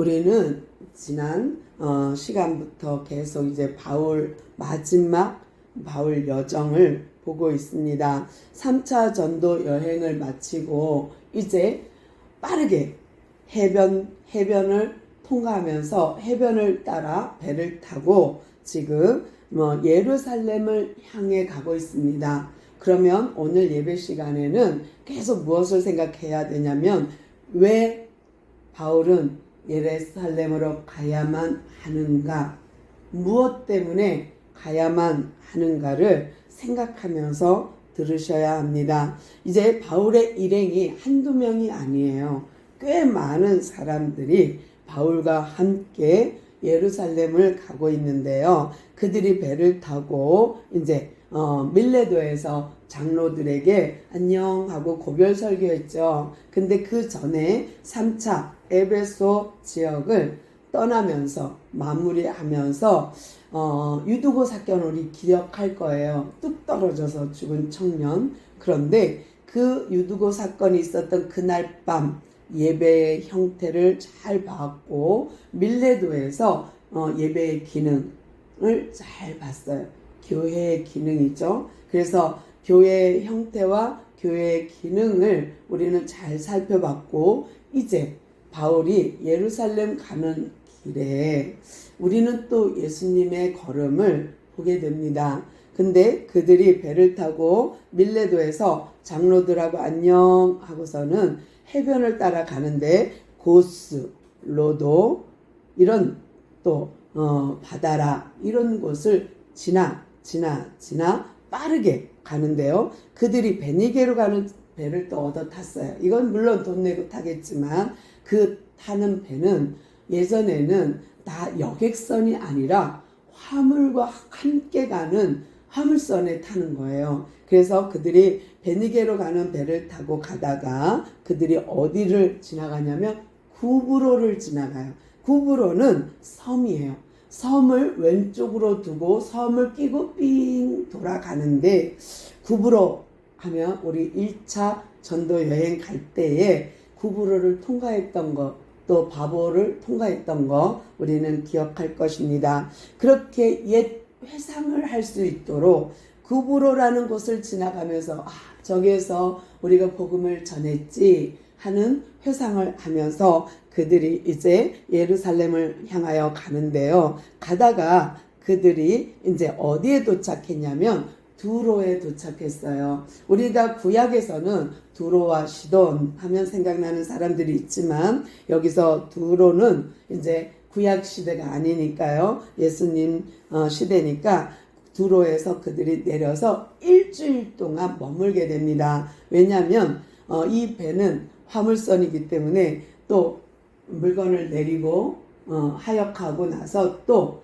우리는 지난 시간부터 계속 이제 마지막 바울 여정을 보고 있습니다. 3차 전도 여행을 마치고 이제 빠르게 해변을 통과하면서 해변을 따라 배를 타고 지금 예루살렘을 향해 가고 있습니다. 그러면 오늘 예배 시간에는 계속 무엇을 생각해야 되냐면 왜 바울은 예루살렘으로 가야만 하는가, 무엇 때문에 가야만 하는가를 생각하면서 들으셔야 합니다. 이제 바울의 일행이 한두 명이 아니에요. 꽤 많은 사람들이 바울과 함께 예루살렘을 가고 있는데요. 그들이 배를 타고 이제 밀레도에서 장로들에게 안녕하고 고별 설교했죠. 근데 그 전에 3차 에베소 지역을 떠나면서 마무리하면서 유두고 사건 우리 기억할 거예요. 뚝 떨어져서 죽은 청년. 그런데 그 유두고 사건이 있었던 그날 밤 예배의 형태를 잘 봤고 밀레도에서 예배의 기능을 잘 봤어요. 교회의 기능이죠. 그래서 교회의 형태와 교회의 기능을 우리는 잘 살펴봤고 이제 바울이 예루살렘 가는 길에 우리는 또 예수님의 걸음을 보게 됩니다. 근데 그들이 배를 타고 밀레도에서 장로들하고 안녕 하고서는 해변을 따라 가는데 고스, 로도 이런 또 바다라 이런 곳을 지나 빠르게 가는데요. 그들이 베니게로 가는 배를 또 얻어 탔어요. 이건 물론 돈 내고 타겠지만 그 타는 배는 예전에는 다 여객선이 아니라 화물과 함께 가는 화물선에 타는 거예요. 그래서 그들이 베니게로 가는 배를 타고 가다가 그들이 어디를 지나가냐면 구브로를 지나가요. 구브로는 섬이에요. 섬을 왼쪽으로 두고 섬을 끼고 삥 돌아가는데 구브로 하면 우리 1차 전도 여행 갈 때에 구브로를 통과했던 것, 또 바보를 통과했던 거 우리는 기억할 것입니다. 그렇게 옛 회상을 할 수 있도록 구브로라는 곳을 지나가면서 저기에서 우리가 복음을 전했지 하는 회상을 하면서 그들이 이제 예루살렘을 향하여 가는데요. 가다가 그들이 이제 어디에 도착했냐면 두로에 도착했어요. 우리가 구약에서는 두로와 시돈 하면 생각나는 사람들이 있지만 여기서 두로는 이제 구약 시대가 아니니까요. 예수님 시대니까 두로에서 그들이 내려서 일주일 동안 머물게 됩니다. 왜냐하면 이 배는 화물선이기 때문에 또 물건을 내리고 하역하고 나서 또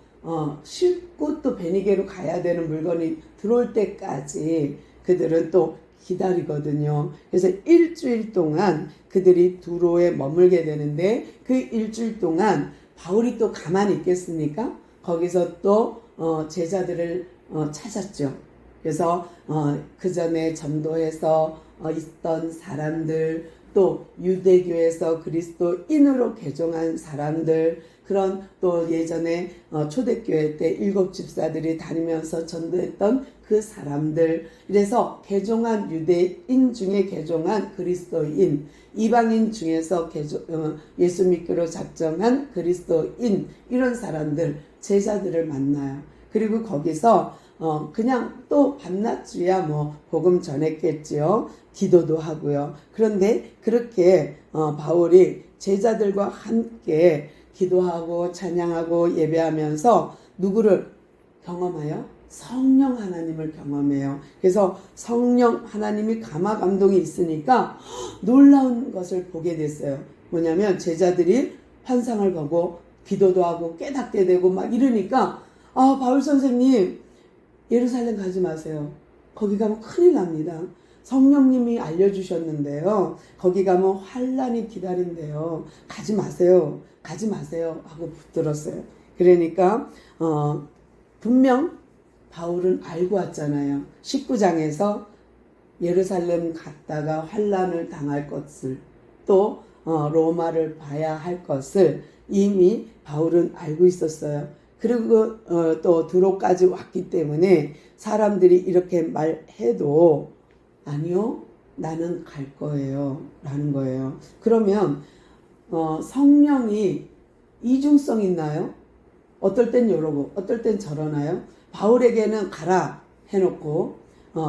싣고 또 베니게로 가야 되는 물건이 들어올 때까지 그들은 또 기다리거든요. 그래서 일주일 동안 그들이 두로에 머물게 되는데 그 일주일 동안 바울이 또 가만히 있겠습니까? 거기서 또 제자들을 찾았죠. 그래서 그 전에 전도해서 있던 사람들, 또 유대교에서 그리스도인으로 개종한 사람들, 그런 또 예전에 초대교회 때 7 집사들이 다니면서 전도했던 그 사람들, 이래서 개종한 유대인 중에 개종한 그리스도인, 이방인 중에서 예수 믿기로 작정한 그리스도인, 이런 사람들, 제자들을 만나요. 그리고 거기서 그냥 또 밤낮주야 복음 전했겠지요. 기도도 하고요. 그런데 그렇게 바울이 제자들과 함께 기도하고 찬양하고 예배하면서 누구를 경험하여? 성령 하나님을 경험해요. 그래서 성령 하나님이 감화 감동이 있으니까 놀라운 것을 보게 됐어요. 뭐냐면 제자들이 환상을 보고 기도도 하고 깨닫게 되고 막 이러니까 바울 선생님 예루살렘 가지 마세요. 거기 가면 큰일 납니다. 성령님이 알려주셨는데요. 거기 가면 환란이 기다린대요. 가지 마세요. 가지 마세요. 하고 붙들었어요. 그러니까 분명 바울은 알고 왔잖아요. 19장에서 예루살렘 갔다가 환란을 당할 것을, 또 로마를 봐야 할 것을 이미 바울은 알고 있었어요. 그리고 또 두로까지 왔기 때문에 사람들이 이렇게 말해도 아니요, 나는 갈 거예요 라는 거예요. 그러면 성령이 이중성 있나요? 어떨 땐 이러고 어떨 땐 저러나요? 바울에게는 가라 해놓고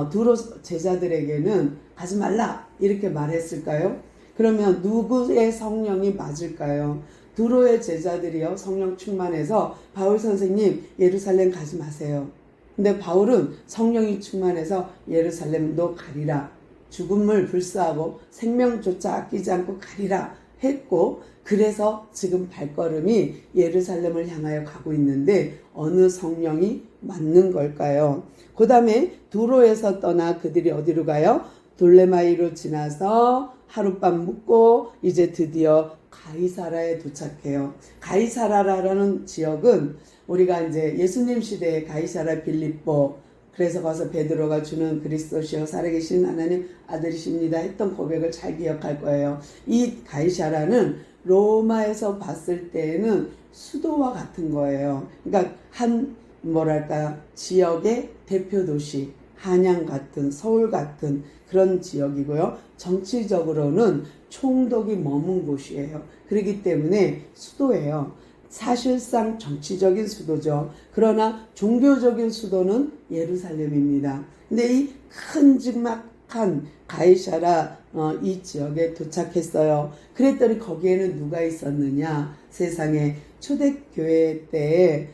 두로 제자들에게는 가지 말라 이렇게 말했을까요? 그러면 누구의 성령이 맞을까요? 두로의 제자들이요, 성령 충만해서 바울 선생님 예루살렘 가지 마세요. 근데 바울은 성령이 충만해서 예루살렘도 가리라, 죽음을 불사하고 생명조차 아끼지 않고 가리라 했고, 그래서 지금 발걸음이 예루살렘을 향하여 가고 있는데 어느 성령이 맞는 걸까요? 그 다음에 두로에서 떠나 그들이 어디로 가요? 돌레마이로 지나서 하룻밤 묵고 이제 드디어 가이사라에 도착해요. 가이사라라는 지역은 우리가 이제 예수님 시대에 가이사라 빌립보, 그래서 가서 베드로가 주는 그리스도시여 살아계신 하나님 아들이십니다 했던 고백을 잘 기억할 거예요. 이 가이사라는 로마에서 봤을 때는 수도와 같은 거예요. 그러니까 한 지역의 대표 도시, 한양 같은, 서울 같은 그런 지역이고요. 정치적으로는 총독이 머문 곳이에요. 그렇기 때문에 수도예요. 사실상 정치적인 수도죠. 그러나 종교적인 수도는 예루살렘입니다. 근데 이 큼지막한 가이사라 이 지역에 도착했어요. 그랬더니 거기에는 누가 있었느냐? 세상에 초대교회 때에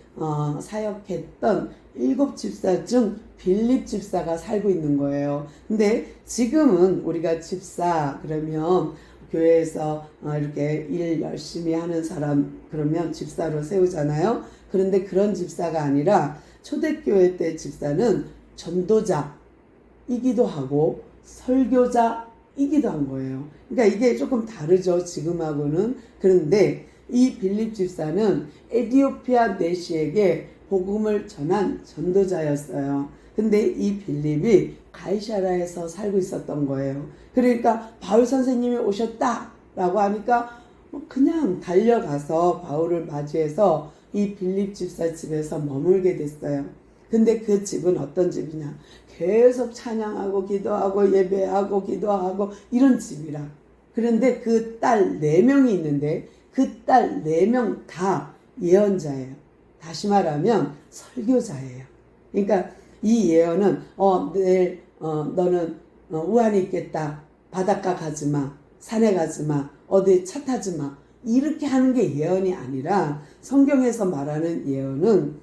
사역했던 7 집사 중 빌립 집사가 살고 있는 거예요. 근데 지금은 우리가 집사 그러면 교회에서 이렇게 일 열심히 하는 사람 그러면 집사로 세우잖아요. 그런데 그런 집사가 아니라 초대교회 때 집사는 전도자이기도 하고 설교자이기도 한 거예요. 그러니까 이게 조금 다르죠, 지금하고는. 그런데 이 빌립 집사는 에티오피아 내시에게 복음을 전한 전도자였어요. 근데 이 빌립이 가이사라에서 살고 있었던 거예요. 그러니까 바울 선생님이 오셨다라고 하니까 그냥 달려가서 바울을 맞이해서 이 빌립 집사 집에서 머물게 됐어요. 근데 그 집은 어떤 집이냐? 계속 찬양하고 기도하고 예배하고 기도하고 이런 집이라. 그런데 그 딸 4명이 있는데 그 딸 4명 다 예언자예요. 다시 말하면 설교자예요. 그러니까 이 예언은 내일 너는 우환이 있겠다. 바닷가 가지 마. 산에 가지 마. 어디 차 타지 마. 이렇게 하는 게 예언이 아니라 성경에서 말하는 예언은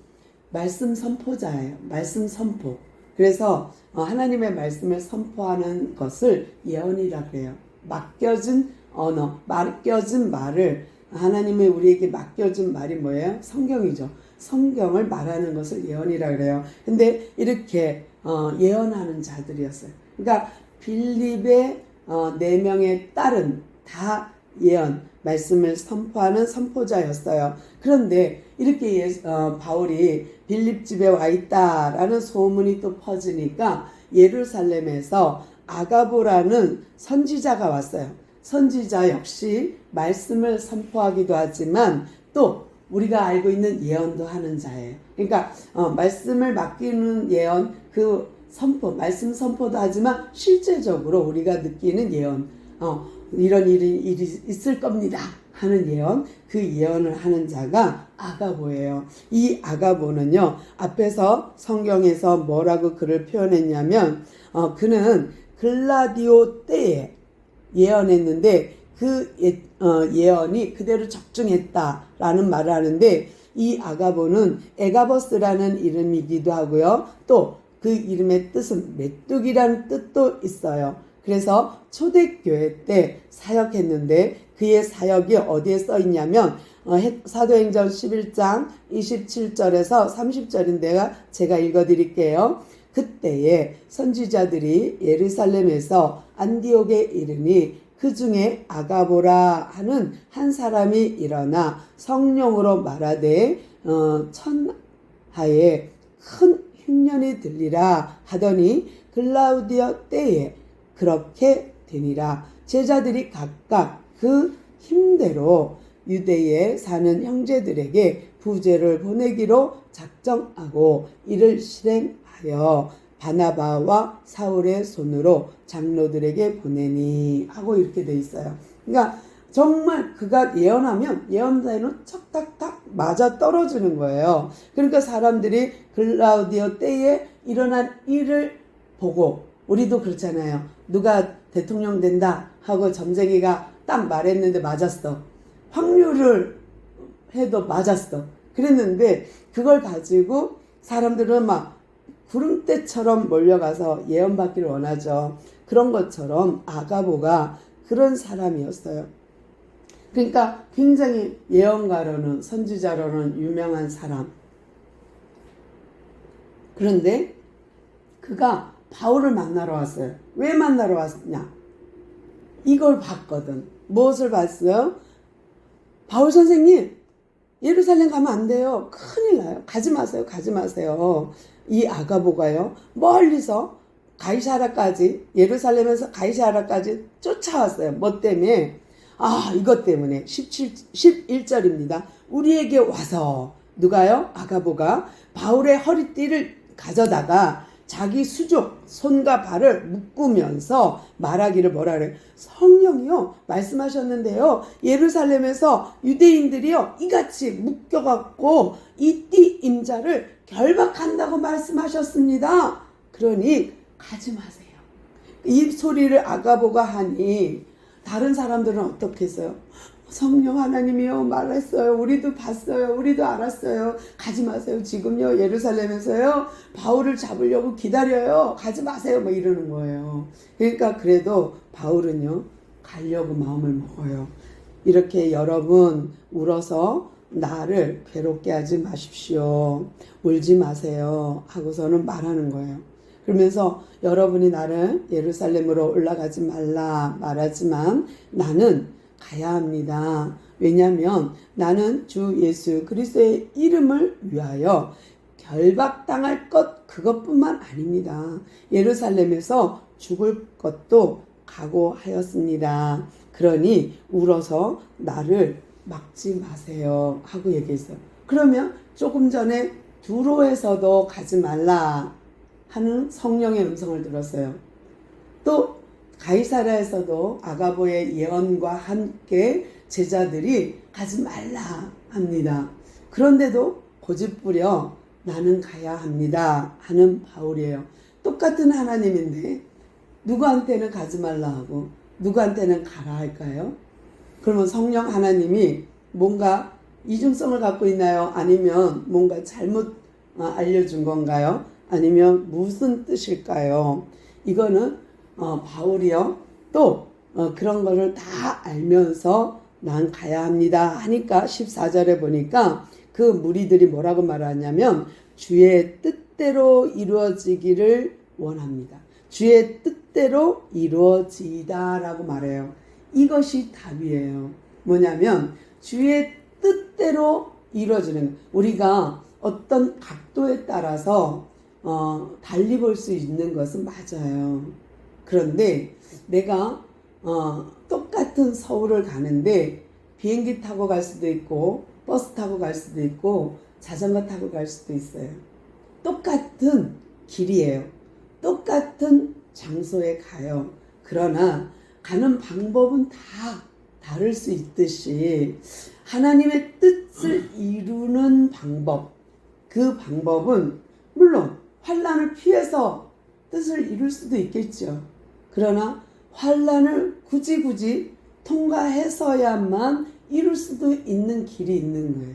말씀 선포자예요. 말씀 선포. 그래서 하나님의 말씀을 선포하는 것을 예언이라고 해요. 맡겨진 언어, 맡겨진 말을 하나님이 우리에게 맡겨준 말이 뭐예요? 성경이죠. 성경을 말하는 것을 예언이라고 그래요. 근데 이렇게 예언하는 자들이었어요. 그러니까 빌립의 4명의 딸은 다 예언, 말씀을 선포하는 선포자였어요. 그런데 이렇게 바울이 빌립 집에 와 있다라는 소문이 또 퍼지니까 예루살렘에서 아가보라는 선지자가 왔어요. 선지자 역시 말씀을 선포하기도 하지만 또 우리가 알고 있는 예언도 하는 자예요. 그러니까 말씀을 맡기는 예언, 그 선포, 말씀 선포도 하지만 실제적으로 우리가 느끼는 예언, 이런 일이 있을 겁니다 하는 예언, 그 예언을 하는 자가 아가보예요. 이 아가보는요, 앞에서 성경에서 뭐라고 그를 표현했냐면 그는 글라디오 때에 예언했는데 그 예언이 그대로 적중했다라는 말을 하는데, 이 아가보는 에가버스라는 이름이기도 하고요. 또 그 이름의 뜻은 메뚜기라는 뜻도 있어요. 그래서 초대교회 때 사역했는데 그의 사역이 어디에 써 있냐면 사도행전 11장 27절에서 30절인데요. 제가 읽어드릴게요. 그때에 선지자들이 예루살렘에서 안디옥에 이르니 그 중에 아가보라 하는 한 사람이 일어나 성령으로 말하되 천하에 큰 흉년이 들리라 하더니 글라우디오 때에 그렇게 되니라. 제자들이 각각 그 힘대로 유대에 사는 형제들에게 부제를 보내기로 작정하고 이를 실행하여 바나바와 사울의 손으로 장로들에게 보내니 하고 이렇게 돼 있어요. 그러니까 정말 그가 예언하면 예언대로 척탁탁 맞아 떨어지는 거예요. 그러니까 사람들이 글라우디오 때에 일어난 일을 보고, 우리도 그렇잖아요. 누가 대통령 된다 하고 점쟁이가 딱 말했는데 맞았어. 확률을 해도 맞았어. 그랬는데 그걸 가지고 사람들은 막 구름대처럼 몰려가서 예언받기를 원하죠. 그런 것처럼 아가보가 그런 사람이었어요. 그러니까 굉장히 예언가로는, 선지자로는 유명한 사람. 그런데 그가 바울을 만나러 왔어요. 왜 만나러 왔냐? 이걸 봤거든. 무엇을 봤어요? 바울 선생님, 예루살렘 가면 안 돼요. 큰일 나요. 가지 마세요. 가지 마세요. 이 아가보가요, 멀리서 가이사라까지, 예루살렘에서 가이사라까지 쫓아왔어요. 뭐 때문에? 이것 때문에. 11절입니다. 우리에게 와서, 누가요? 아가보가 바울의 허리띠를 가져다가 자기 수족 손과 발을 묶으면서 말하기를 뭐라 그래요? 성령이요 말씀하셨는데요, 예루살렘에서 유대인들이요 이같이 묶여갖고 이 띠 임자를 결박한다고 말씀하셨습니다. 그러니 가지 마세요. 이 소리를 아가보가 하니 다른 사람들은 어떻게 했어요? 성령 하나님이요 말했어요. 우리도 봤어요. 우리도 알았어요. 가지 마세요. 지금요 예루살렘에서요 바울을 잡으려고 기다려요. 가지 마세요. 뭐 이러는 거예요. 그러니까 그래도 바울은요 가려고 마음을 먹어요. 이렇게 여러분 울어서 나를 괴롭게 하지 마십시오. 울지 마세요 하고서는 말하는 거예요. 그러면서 여러분이 나를 예루살렘으로 올라가지 말라 말하지만 나는 가야 합니다. 왜냐하면 나는 주 예수 그리스도의 이름을 위하여 결박당할 것 그것뿐만 아닙니다. 예루살렘에서 죽을 것도 각오하였습니다. 그러니 울어서 나를 막지 마세요 하고 얘기했어요. 그러면 조금 전에 두로에서도 가지 말라 하는 성령의 음성을 들었어요. 또 가이사라에서도 아가보의 예언과 함께 제자들이 가지 말라 합니다. 그런데도 고집부려 나는 가야 합니다 하는 바울이에요. 똑같은 하나님인데 누구한테는 가지 말라 하고 누구한테는 가라 할까요? 그러면 성령 하나님이 뭔가 이중성을 갖고 있나요? 아니면 뭔가 잘못 알려준 건가요? 아니면 무슨 뜻일까요? 이거는 바울이요 또 그런 거를 다 알면서 난 가야 합니다 하니까 14절에 보니까 그 무리들이 뭐라고 말하냐면 주의 뜻대로 이루어지기를 원합니다. 주의 뜻대로 이루어지다 라고 말해요. 이것이 답이에요. 뭐냐면 주의 뜻대로 이루어지는 거예요. 우리가 어떤 각도에 따라서 달리 볼 수 있는 것은 맞아요. 그런데 내가 똑같은 서울을 가는데 비행기 타고 갈 수도 있고 버스 타고 갈 수도 있고 자전거 타고 갈 수도 있어요. 똑같은 길이에요. 똑같은 장소에 가요. 그러나 가는 방법은 다 다를 수 있듯이 하나님의 뜻을 이루는 방법, 그 방법은 물론 환난을 피해서 뜻을 이룰 수도 있겠죠. 그러나 환난을 굳이 통과해서야만 이룰 수도 있는 길이 있는 거예요.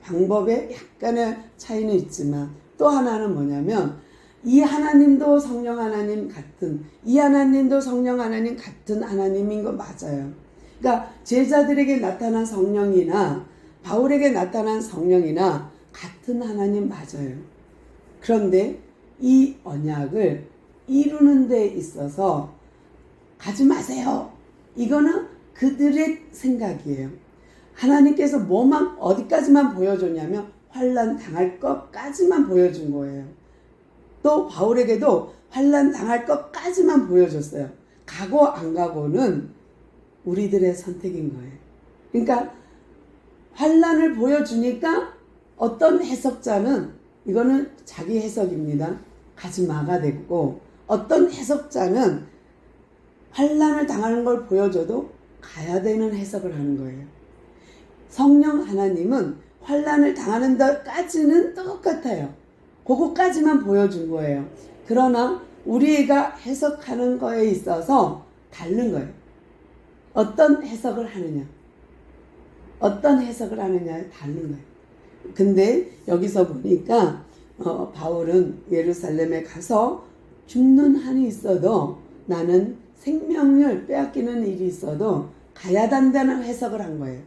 방법에 약간의 차이는 있지만 또 하나는 뭐냐면 이 하나님도 성령 하나님 같은, 이 하나님도 성령 하나님 같은 하나님인 거 맞아요. 그러니까 제자들에게 나타난 성령이나 바울에게 나타난 성령이나 같은 하나님 맞아요. 그런데 이 언약을 이루는 데 있어서 가지 마세요. 이거는 그들의 생각이에요. 하나님께서 뭐만 어디까지만 보여줬냐면 환난 당할 것까지만 보여준 거예요. 또 바울에게도 환난 당할 것까지만 보여줬어요. 가고 안 가고는 우리들의 선택인 거예요. 그러니까 환란을 보여주니까 어떤 해석자는 이거는 자기 해석입니다. 가지 마가 됐고, 어떤 해석자는 환란을 당하는 걸 보여줘도 가야 되는 해석을 하는 거예요. 성령 하나님은 환란을 당하는 데까지는 똑같아요. 그거까지만 보여준 거예요. 그러나 우리가 해석하는 거에 있어서 다른 거예요. 어떤 해석을 하느냐, 어떤 해석을 하느냐에 다른 거예요. 근데 여기서 보니까 바울은 예루살렘에 가서 죽는 한이 있어도, 나는 생명을 빼앗기는 일이 있어도 가야 한다는 해석을 한 거예요.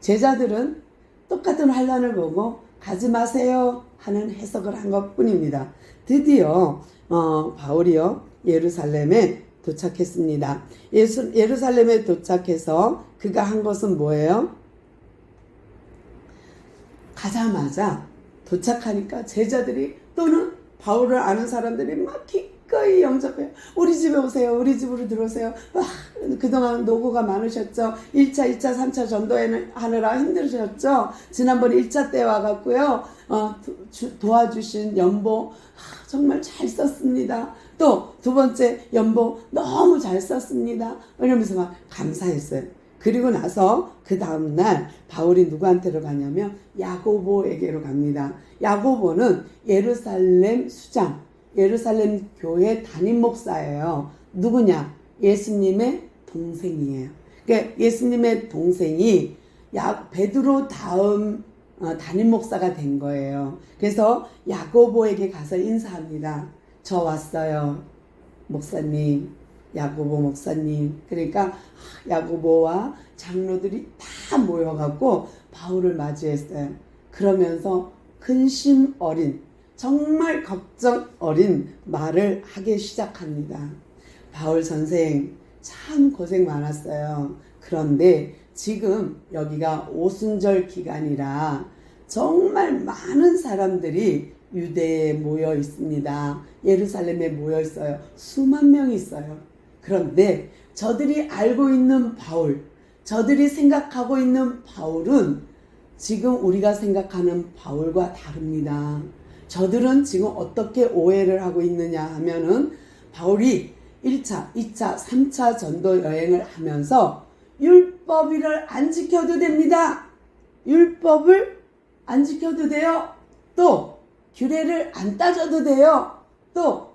제자들은 똑같은 환란을 보고 가지 마세요 하는 해석을 한 것뿐입니다. 드디어 바울이요 예루살렘에 도착했습니다. 예루살렘에 도착해서 그가 한 것은 뭐예요? 가자마자 도착하니까 제자들이 또는 바울을 아는 사람들이 막 기꺼이 영접해요. 우리 집에 오세요. 우리 집으로 들어오세요. 그동안 노고가 많으셨죠. 1차, 2차, 3차 전도하느라 힘드셨죠. 지난번 1차 때 와갖고요. 도와주신 연보 정말 잘 썼습니다. 또 두 번째 연보 너무 잘 썼습니다. 이러면서 막 감사했어요. 그리고 나서 그 다음날 바울이 누구한테로 가냐면 야고보에게로 갑니다. 야고보는 예루살렘 수장, 예루살렘 교회 담임 목사예요. 누구냐? 예수님의 동생이에요. 그러니까 예수님의 동생이 베드로 다음 담임 목사가 된 거예요. 그래서 야고보에게 가서 인사합니다. 저 왔어요, 목사님. 야고보 목사님. 그러니까 야고보와 장로들이 다 모여갖고 바울을 맞이했어요. 그러면서 근심 어린, 정말 걱정 어린 말을 하기 시작합니다. 바울 선생 참 고생 많았어요. 그런데 지금 여기가 오순절 기간이라 정말 많은 사람들이 유대에 모여 있습니다. 예루살렘에 모여 있어요. 수만 명이 있어요. 그런데 저들이 알고 있는 바울, 저들이 생각하고 있는 바울은 지금 우리가 생각하는 바울과 다릅니다. 저들은 지금 어떻게 오해를 하고 있느냐 하면은 바울이 1차, 2차, 3차 전도 여행을 하면서 율법을 안 지켜도 됩니다. 율법을 안 지켜도 돼요. 또 규례를 안 따져도 돼요. 또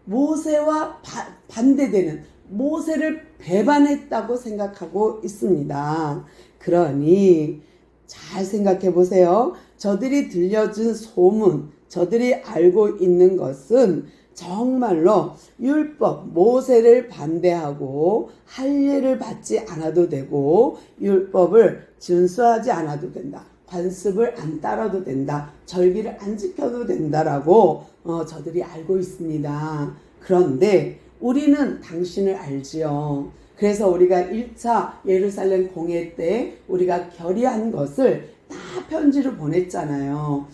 모세와 반대되는, 모세를 배반했다고 생각하고 있습니다. 그러니 잘 생각해 보세요. 저들이 들려준 소문, 저들이 알고 있는 것은 정말로 율법, 모세를 반대하고 할례를 받지 않아도 되고 율법을 준수하지 않아도 된다. 관습을 안 따라도 된다. 절기를 안 지켜도 된다라고 저들이 알고 있습니다. 그런데 우리는 당신을 알지요. 그래서 우리가 1차 예루살렘 공회 때 우리가 결의한 것을 다 편지로 보냈잖아요.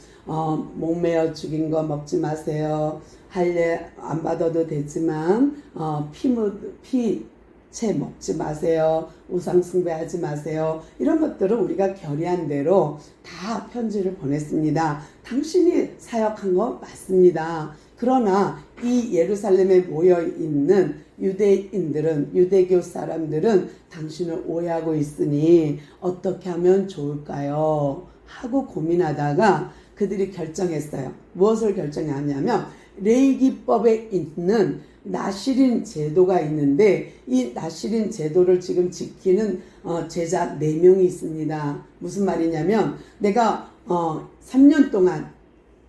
목매어 죽인 거 먹지 마세요. 할례 안 받아도 되지만 피채 먹지 마세요. 우상 숭배하지 마세요. 이런 것들은 우리가 결의한 대로 다 편지를 보냈습니다. 당신이 사역한 거 맞습니다. 그러나 이 예루살렘에 모여있는 유대인들은, 유대교 사람들은 당신을 오해하고 있으니 어떻게 하면 좋을까요? 하고 고민하다가 그들이 결정했어요. 무엇을 결정하냐면 레위기법에 있는 나실인 제도가 있는데 이 나실인 제도를 지금 지키는 제자 4명이 있습니다. 무슨 말이냐면 내가 3년 동안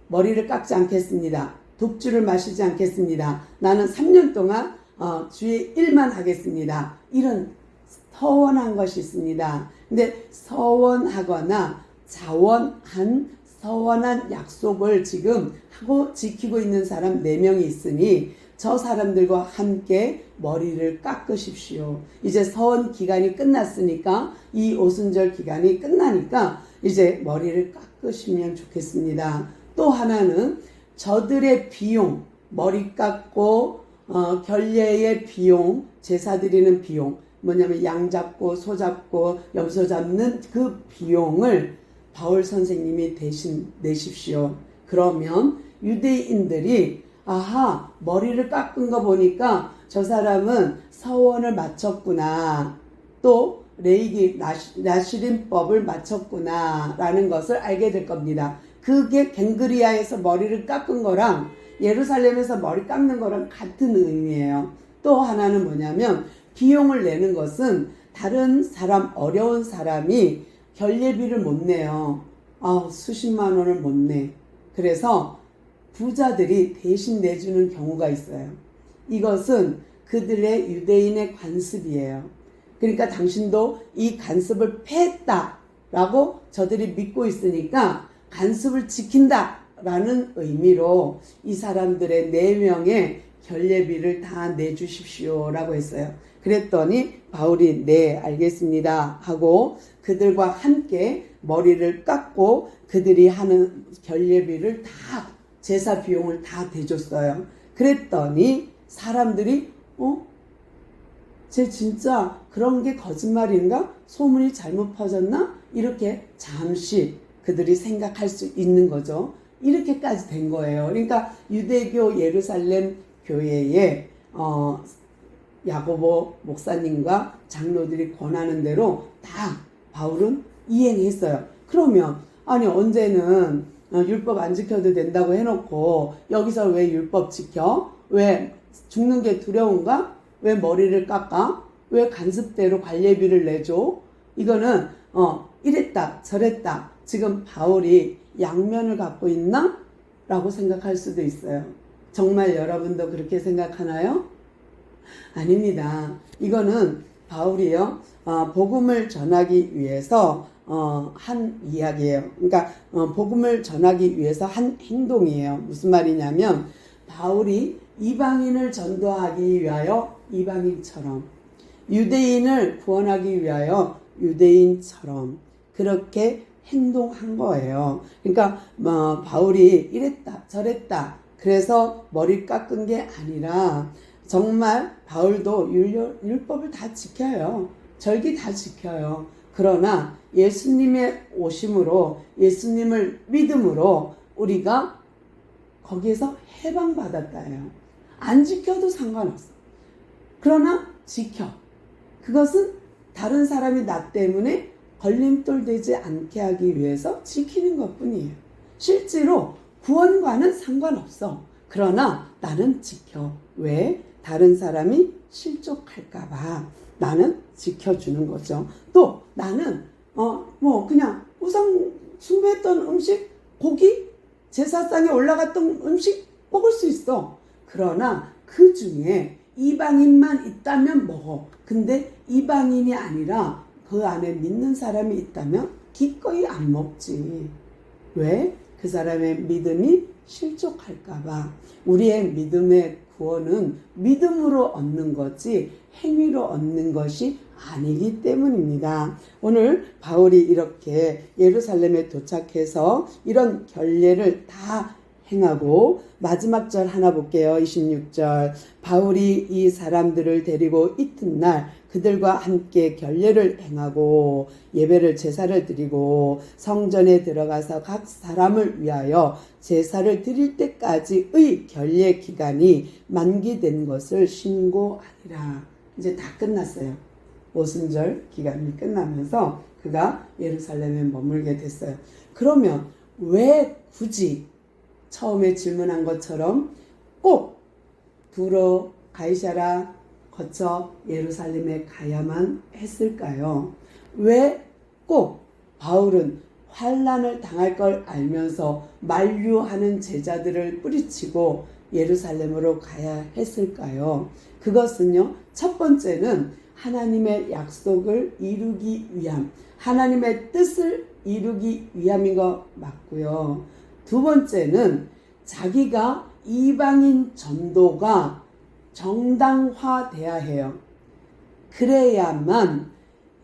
머리를 깎지 않겠습니다. 독주를 마시지 않겠습니다. 나는 3년 동안 주의 일만 하겠습니다. 이런 서원한 것이 있습니다. 근데 서원하거나 서원한 약속을 지금 하고 지키고 있는 사람 4명이 있으니 저 사람들과 함께 머리를 깎으십시오. 이제 서원 기간이 끝났으니까, 이 오순절 기간이 끝나니까 이제 머리를 깎으시면 좋겠습니다. 또 하나는 저들의 비용, 머리 깎고 결례의 비용, 제사 드리는 비용, 뭐냐면 양 잡고 소 잡고 염소 잡는 그 비용을 바울 선생님이 대신 내십시오. 그러면 유대인들이 아하, 머리를 깎은 거 보니까 저 사람은 서원을 마쳤구나, 또 레이기 나시린법을 마쳤구나 라는 것을 알게 될 겁니다. 그게 갱그리아에서 머리를 깎은 거랑 예루살렘에서 머리 깎는 거랑 같은 의미예요. 또 하나는 뭐냐면 비용을 내는 것은 다른 사람, 어려운 사람이 결례비를 못 내요. 수십만 원을 못 내. 그래서 부자들이 대신 내주는 경우가 있어요. 이것은 그들의 유대인의 관습이에요. 그러니까 당신도 이 관습을 폐했다라고 저들이 믿고 있으니까 관습을 지킨다라는 의미로 이 사람들의 4명의 결례비를 다 내주십시오라고 했어요. 그랬더니 바울이 네, 알겠습니다 하고 그들과 함께 머리를 깎고 그들이 하는 결례비를 다, 제사 비용을 다 대줬어요. 그랬더니 사람들이 쟤 진짜 그런 게 거짓말인가? 소문이 잘못 퍼졌나? 이렇게 잠시 그들이 생각할 수 있는 거죠. 이렇게까지 된 거예요. 그러니까 유대교 예루살렘 교회에 야고보 목사님과 장로들이 권하는 대로 다 바울은 이행했어요. 그러면 아니 언제는 율법 안 지켜도 된다고 해놓고 여기서 왜 율법 지켜? 왜 죽는 게 두려운가? 왜 머리를 깎아? 왜 간습대로 관례비를 내줘? 이거는 이랬다 저랬다, 지금 바울이 양면을 갖고 있나? 라고 생각할 수도 있어요. 정말 여러분도 그렇게 생각하나요? 아닙니다. 이거는 바울이요, 복음을 전하기 위해서 한 이야기예요. 그러니까 복음을 전하기 위해서 한 행동이에요. 무슨 말이냐면 바울이 이방인을 전도하기 위하여 이방인처럼, 유대인을 구원하기 위하여 유대인처럼 그렇게 행동한 거예요. 그러니까 바울이 이랬다 저랬다 그래서 머리 깎은 게 아니라 정말 바울도 율법을 다 지켜요. 절기 다 지켜요. 그러나 예수님의 오심으로, 예수님을 믿음으로 우리가 거기에서 해방받았다예요. 안 지켜도 상관없어. 그러나 지켜. 그것은 다른 사람이 나 때문에 걸림돌 되지 않게 하기 위해서 지키는 것뿐이에요. 실제로 구원과는 상관없어. 그러나 나는 지켜. 왜? 다른 사람이 실족할까봐 나는 지켜주는 거죠. 또 나는 그냥 우상 숭배했던 음식, 고기, 제사상에 올라갔던 음식 먹을 수 있어. 그러나 그 중에 이방인만 있다면 먹어. 근데 이방인이 아니라 그 안에 믿는 사람이 있다면 기꺼이 안 먹지. 왜? 그 사람의 믿음이 실족할까봐. 우리의 믿음의 구원은 믿음으로 얻는 거지 행위로 얻는 것이 아니기 때문입니다. 오늘 바울이 이렇게 예루살렘에 도착해서 이런 결례를 다 행하고 마지막 절 하나 볼게요. 26절. 바울이 이 사람들을 데리고 이튿날 그들과 함께 결례를 행하고 예배를 제사를 드리고 성전에 들어가서 각 사람을 위하여 제사를 드릴 때까지의 결례 기간이 만기된 것을 신고하니라. 이제 다 끝났어요. 오순절 기간이 끝나면서 그가 예루살렘에 머물게 됐어요. 그러면 왜 굳이 처음에 질문한 것처럼 꼭 두로 가이사라 거쳐 예루살렘에 가야만 했을까요? 왜 꼭 바울은 환난을 당할 걸 알면서 만류하는 제자들을 뿌리치고 예루살렘으로 가야 했을까요? 그것은요, 첫 번째는 하나님의 약속을 이루기 위함, 하나님의 뜻을 이루기 위함인 거 맞고요. 두 번째는 자기가 이방인 전도가 정당화돼야 해요. 그래야만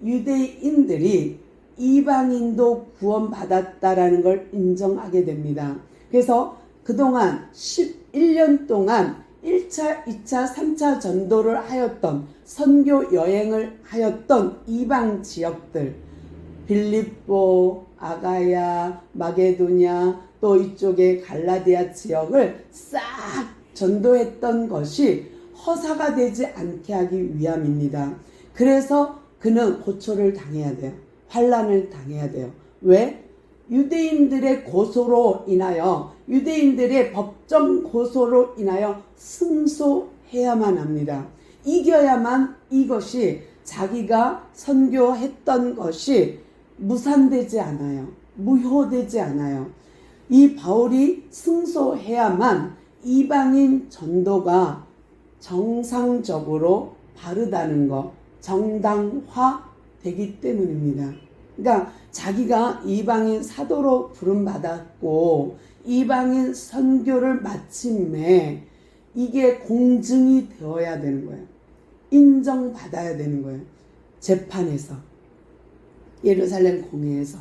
유대인들이 이방인도 구원받았다라는 걸 인정하게 됩니다. 그래서 그동안 11년 동안 1차, 2차, 3차 전도를 하였던 선교 여행을 하였던 이방 지역들 빌립보, 아가야, 마게도냐 또 이쪽에 갈라디아 지역을 싹 전도했던 것이 허사가 되지 않게 하기 위함입니다. 그래서 그는 고초를 당해야 돼요. 환난을 당해야 돼요. 왜? 유대인들의 고소로 인하여 유대인들의 법정 고소로 인하여 승소해야만 합니다. 이겨야만 이것이 자기가 선교했던 것이 무산되지 않아요. 무효되지 않아요. 이 바울이 승소해야만 이방인 전도가 정상적으로 바르다는 것, 정당화되기 때문입니다. 그러니까 자기가 이방인 사도로 부름받았고 이방인 선교를 마침내 이게 공증이 되어야 되는 거예요. 인정받아야 되는 거예요. 재판에서, 예루살렘 공회에서,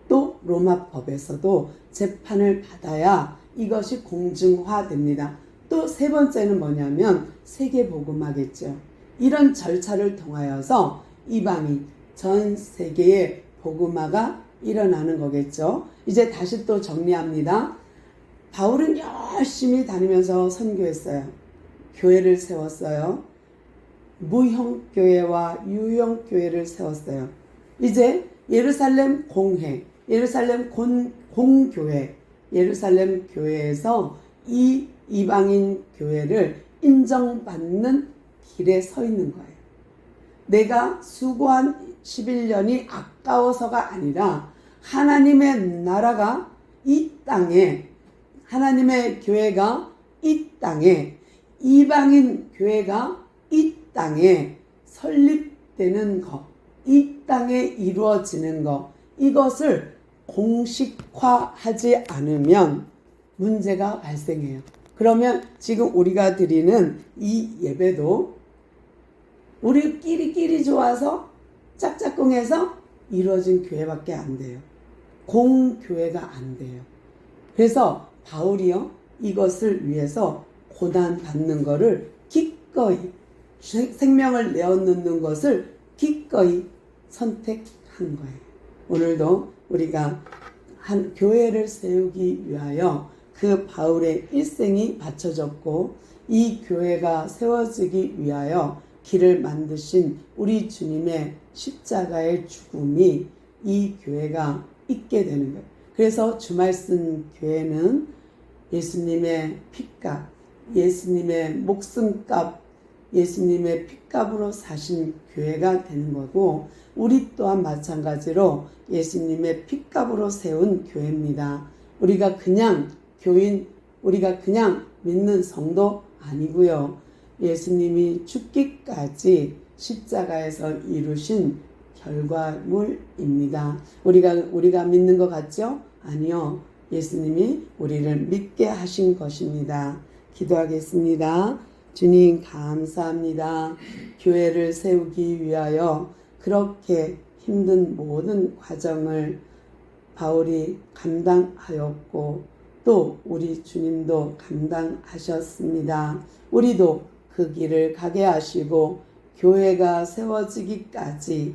또 로마 법에서도 재판을 받아야 이것이 공증화됩니다. 또 세 번째는 뭐냐면 세계복음화겠죠. 이런 절차를 통하여서 이방인 전 세계의 복음화가 일어나는 거겠죠. 이제 다시 또 정리합니다. 바울은 열심히 다니면서 선교했어요. 교회를 세웠어요. 무형교회와 유형교회를 세웠어요. 이제 예루살렘 공회, 예루살렘 공교회, 예루살렘 교회에서 이 이방인 교회를 인정받는 길에 서 있는 거예요. 내가 수고한 11년이 아까워서가 아니라 하나님의 나라가 이 땅에, 하나님의 교회가 이 땅에, 이방인 교회가 이 땅에 설립되는 것, 이 땅에 이루어지는 것, 이것을 공식화하지 않으면 문제가 발생해요. 그러면 지금 우리가 드리는 이 예배도 우리끼리 좋아서 짝짝꿍해서 이루어진 교회밖에 안 돼요. 공교회가 안 돼요. 그래서 바울이요, 이것을 위해서 고난받는 것을 기꺼이, 생명을 내어놓는 것을 기꺼이 선택한 거예요. 오늘도 우리가 한 교회를 세우기 위하여 그 바울의 일생이 바쳐졌고 이 교회가 세워지기 위하여 길을 만드신 우리 주님의 십자가의 죽음이 이 교회가 있게 되는 거예요. 그래서 주말씀 교회는 예수님의 피값, 예수님의 목숨값, 예수님의 피값으로 사신 교회가 되는 거고 우리 또한 마찬가지로 예수님의 피값으로 세운 교회입니다. 우리가 그냥 교인, 우리가 그냥 믿는 성도 아니고요. 예수님이 죽기까지 십자가에서 이루신 결과물입니다. 우리가 믿는 것 같죠? 아니요. 예수님이 우리를 믿게 하신 것입니다. 기도하겠습니다. 주님 감사합니다. 교회를 세우기 위하여 그렇게 힘든 모든 과정을 바울이 감당하였고 또 우리 주님도 감당하셨습니다. 우리도 그 길을 가게 하시고 교회가 세워지기까지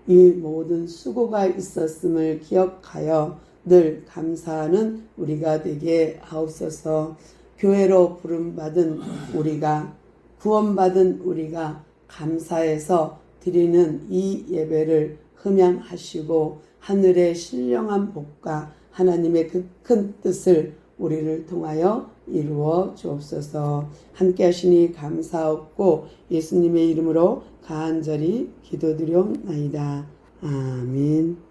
이 모든 수고가 있었음을 기억하여 늘 감사하는 우리가 되게 하옵소서. 교회로 부름받은 우리가, 구원받은 우리가 감사해서 드리는 이 예배를 흠양하시고 하늘의 신령한 복과 하나님의 그 큰 뜻을 우리를 통하여 이루어 주옵소서. 함께 하시니 감사하옵고 예수님의 이름으로 간절히 기도드리옵나이다. 아멘.